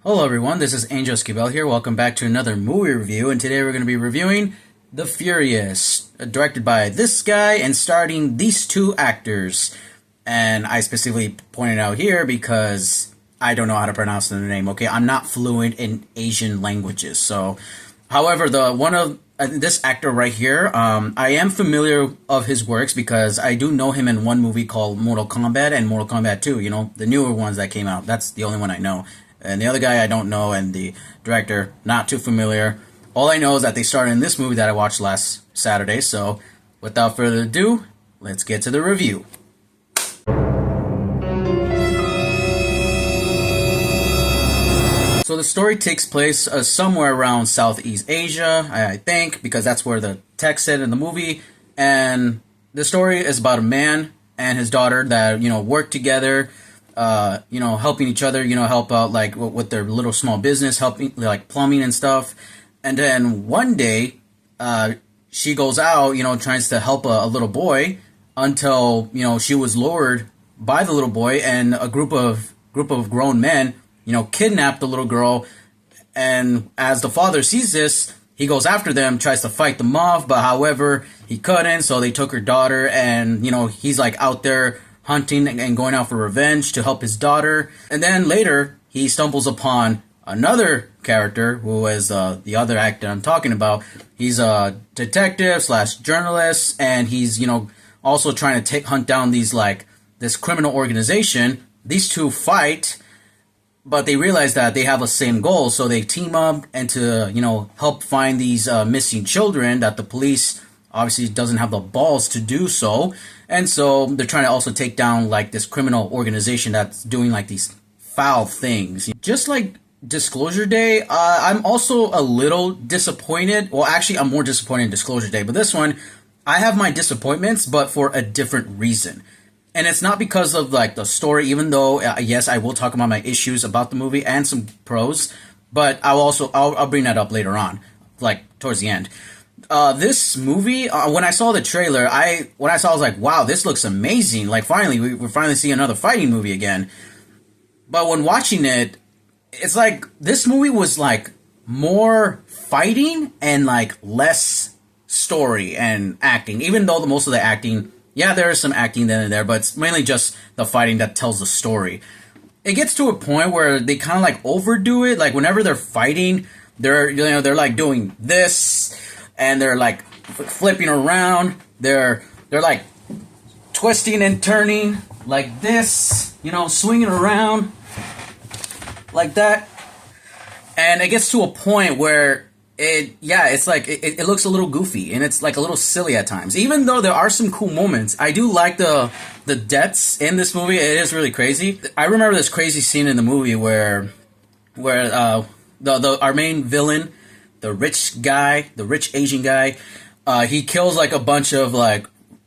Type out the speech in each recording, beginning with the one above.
Hello everyone, this is Angel Esquivel here. Welcome back to another movie review, and today we're going to be reviewing The Furious, directed by this guy and starring these two actors. And I specifically pointed out here because I don't know how to pronounce the name, okay? I'm not fluent in Asian languages, so... However, this actor right here, I am familiar of his works because I do know him in one movie called Mortal Kombat and Mortal Kombat 2, the newer ones that came out. That's the only one I know. And the other guy I don't know, and the director, not too familiar. All I know is that they starred in this movie that I watched last Saturday, so without further ado, let's get to the review. So the story takes place somewhere around Southeast Asia, I think, because that's where the text said in the movie. And the story is about a man and his daughter that, work together, helping each other, help out like with their little small business, helping like plumbing and stuff. And then one day, she goes out, tries to help a little boy until, she was lured by the little boy, and a group of grown men, kidnapped the little girl. And as the father sees this, he goes after them, tries to fight them off, but however, he couldn't, so they took her daughter, and, he's like out there hunting and going out for revenge to help his daughter. And then later, he stumbles upon another character who is the other actor I'm talking about. He's a detective slash journalist, and he's, also trying to hunt down this criminal organization. These two fight, but they realize that they have a same goal, so they team up and to, help find these missing children that the police obviously doesn't have the balls to do so. And so they're trying to also take down this criminal organization that's doing these foul things. Just like Disclosure Day, I'm also a little disappointed. Well, actually, I'm more disappointed in Disclosure Day, but this one, I have my disappointments, but for a different reason. And it's not because of the story, even though, yes, I will talk about my issues about the movie and some pros, but I'll bring that up later on, towards the end. This movie, when I saw the trailer, I was like, wow, this looks amazing. Finally, we're finally seeing another fighting movie again. But when watching it, it's like, this movie was more fighting and less story and acting. Even though most of the acting, yeah, there is some acting then and there, but it's mainly just the fighting that tells the story. It gets to a point where they kind of overdo it. Whenever they're fighting, they're doing this, and they're flipping around. They're twisting and turning like this, swinging around like that. And it gets to a point where it looks a little goofy, and it's a little silly at times. Even though there are some cool moments, I do like the deaths in this movie. It is really crazy. I remember this crazy scene in the movie where our main villain, the rich Asian guy, he kills a bunch of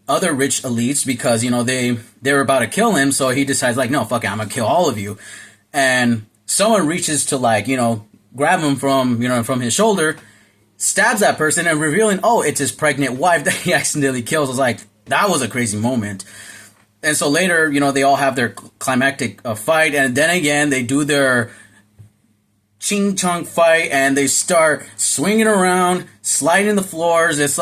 other rich elites because they were about to kill him. So he decides no, fuck it, I'm gonna kill all of you. And someone reaches to grab him from his shoulder, stabs that person, and revealing, oh, it's his pregnant wife that he accidentally kills. I was like, that was a crazy moment. And so later, they all have their climactic fight, and then again they do their ching chong fight, and they start swinging around, sliding the floors. It's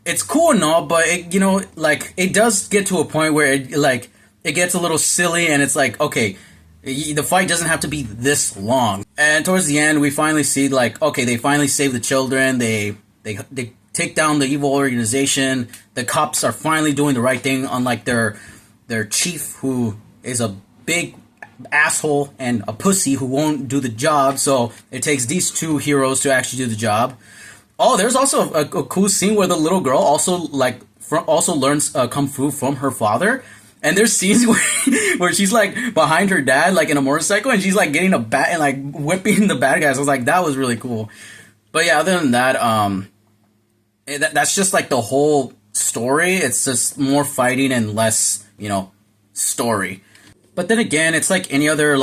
it's cool and all, but it does get to a point where it gets a little silly, and it's okay, the fight doesn't have to be this long. And towards the end, we finally see okay, they finally save the children. They take down the evil organization. The cops are finally doing the right thing, unlike their chief, who is a big asshole and a pussy who won't do the job. So it takes these two heroes to actually do the job. Oh, there's also a cool scene where the little girl also learns kung fu from her father. And there's scenes where she's behind her dad in a motorcycle, and she's getting a bat and whipping the bad guys. I was that was really cool. But yeah, other than that, that's just the whole story. It's just more fighting and less story. But then again, it's any other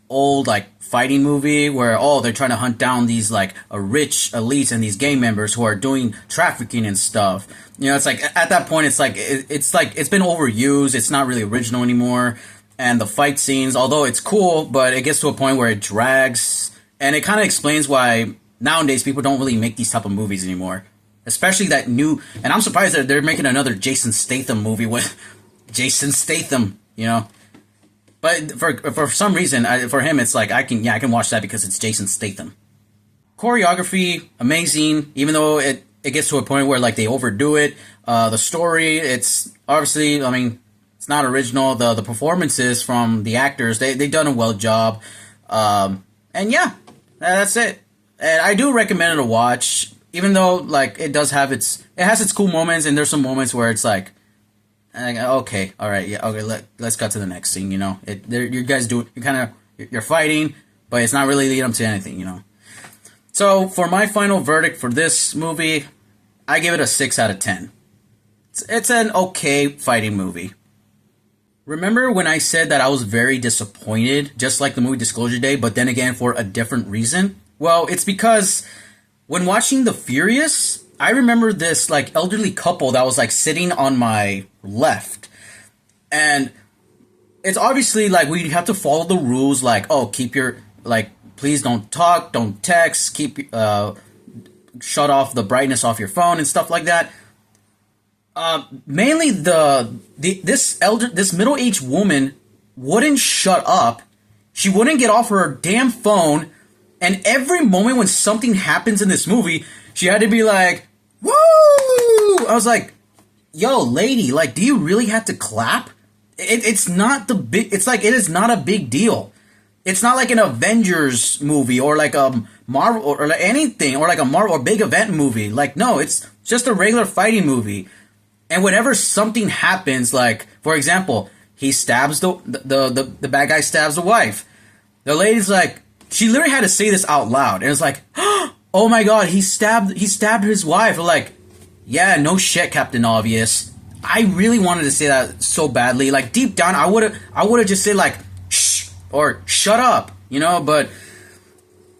old fighting movie where they're trying to hunt down these a rich elites and these gang members who are doing trafficking and stuff. It's at that point it's been overused. It's not really original anymore. and the fight scenes, although it's cool, but it gets to a point where it drags, and it kind of explains why nowadays people don't really make these type of movies anymore. Especially that new, and I'm surprised that they're making another Jason Statham movie with Jason Statham, you know. But for some reason, for him, it's like I can watch that because it's Jason Statham. Choreography, amazing, even though it gets to a point where like they overdo it. The story, it's obviously, I mean, it's not original. The performances from the actors, they done a well job. And yeah, that's it. And I do recommend it to watch, even though like it has its cool moments, and there's some moments where it's like, okay, all right, yeah, okay, let's cut to the next scene. You know, you guys you're fighting, but it's not really leading up to anything. You know. So for my final verdict for this movie, I give it a 6 out of 10. It's an okay fighting movie. Remember when I said that I was very disappointed, just like the movie Disclosure Day, but then again for a different reason? Well, it's because when watching The Furious, I remember this like elderly couple that was like sitting on my left. And it's obviously like we have to follow the rules, like, oh, keep your, like, please don't talk, don't text, shut off the brightness off your phone and stuff like that. Mainly this middle-aged woman wouldn't shut up. She wouldn't get off her damn phone. And every moment when something happens in this movie, she had to be like, woo! I was like, yo, lady, like, do you really have to clap? It's not it is not a big deal. It's not like an Avengers movie or like a Marvel or like anything, or like a Marvel or big event movie. Like, no, it's just a regular fighting movie. And whenever something happens, like, for example, he stabs the bad guy stabs the wife. The lady's like, she literally had to say this out loud. And it's like, oh my god, he stabbed his wife. We're like, yeah, no shit, Captain Obvious. I really wanted to say that so badly. Like, deep down, I would have just said like, shh, or shut up, you know, but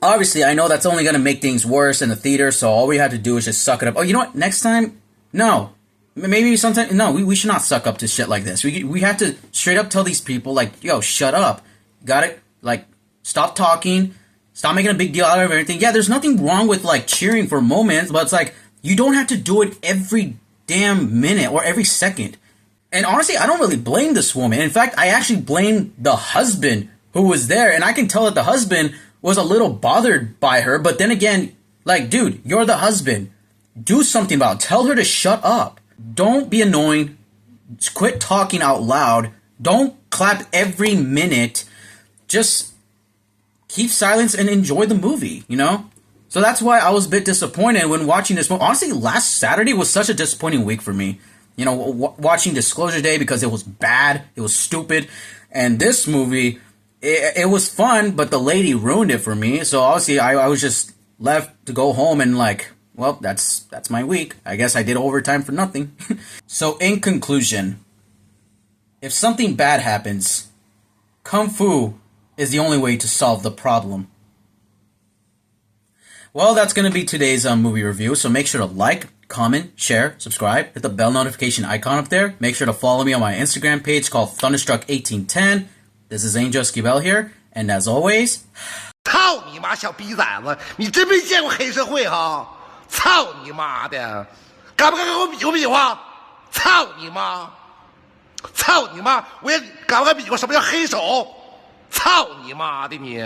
obviously I know that's only going to make things worse in the theater, so all we have to do is just suck it up. Oh, you know what? Next time, no. Maybe sometime, no, we should not suck up to shit like this. We have to straight up tell these people, like, yo, shut up. Got it? Like, stop talking. Stop making a big deal out of everything. Yeah, there's nothing wrong with, like, cheering for moments, but it's like, you don't have to do it every damn minute or every second. And honestly, I don't really blame this woman. In fact, I actually blame the husband who was there, and I can tell that the husband was a little bothered by her, but then again, like, dude, you're the husband. Do something about it. Tell her to shut up. Don't be annoying. Quit talking out loud. Don't clap every minute. Just keep silence and enjoy the movie, you know? So that's why I was a bit disappointed when watching this movie. Honestly, last Saturday was such a disappointing week for me. You know, watching Disclosure Day because it was bad. It was stupid. And this movie, it was fun, but the lady ruined it for me. So obviously, I was just left to go home and like, well, that's my week. I guess I did overtime for nothing. So in conclusion, if something bad happens, Kung Fu is the only way to solve the problem. Well, that's going to be today's movie review. So make sure to like, comment, share, subscribe, hit the bell notification icon up there. Make sure to follow me on my Instagram page called Thunderstruck1810. This is Angel Esquivel here. And as always... 操你妈小逼崽子，你真没见过黑社会哈！操你妈的，敢不敢跟我比划比划？操你妈！操你妈！我也敢不敢比划什么叫黑手？操你妈的你！